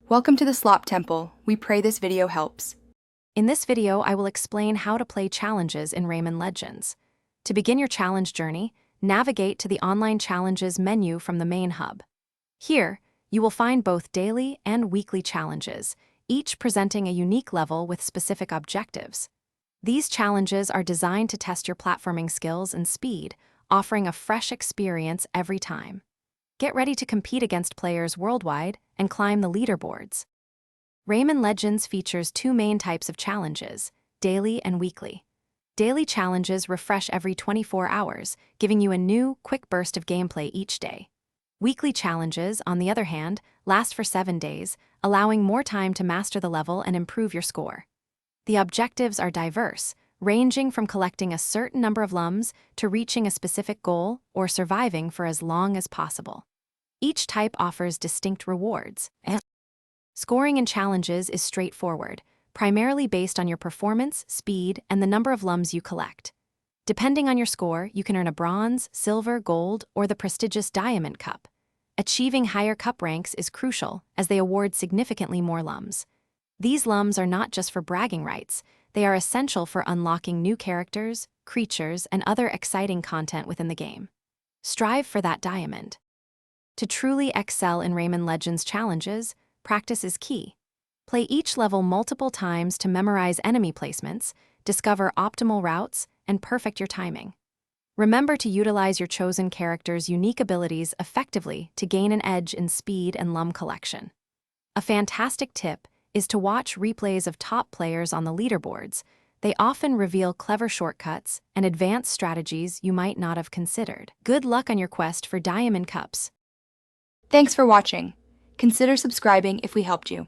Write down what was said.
Welcome to the Slop Temple. We pray this video helps. In this video, I will explain how to play challenges in Rayman Legends. To begin your challenge journey, navigate to the Online Challenges menu from the main hub. Here, you will find both daily and weekly challenges, each presenting a unique level with specific objectives. These challenges are designed to test your platforming skills and speed, offering a fresh experience every time. Get ready to compete against players worldwide and climb the leaderboards. Rayman Legends features two main types of challenges, daily and weekly. Daily challenges refresh every 24 hours, giving you a new, quick burst of gameplay each day. Weekly challenges, on the other hand, last for 7 days, allowing more time to master the level and improve your score. The objectives are diverse, ranging from collecting a certain number of lums to reaching a specific goal or surviving for as long as possible. Each type offers distinct rewards. Scoring in challenges is straightforward, primarily based on your performance, speed, and the number of lums you collect. Depending on your score, you can earn a bronze, silver, gold, or the prestigious diamond cup. Achieving higher cup ranks is crucial, as they award significantly more lums. These lums are not just for bragging rights, they are essential for unlocking new characters, creatures, and other exciting content within the game. Strive for that diamond. To truly excel in Rayman Legends challenges, practice is key. Play each level multiple times to memorize enemy placements, discover optimal routes, and perfect your timing. Remember to utilize your chosen character's unique abilities effectively to gain an edge in speed and lum collection. A fantastic tip is to watch replays of top players on the leaderboards. They often reveal clever shortcuts and advanced strategies you might not have considered. Good luck on your quest for Diamond Cups. Thanks for watching. Consider subscribing if we helped you.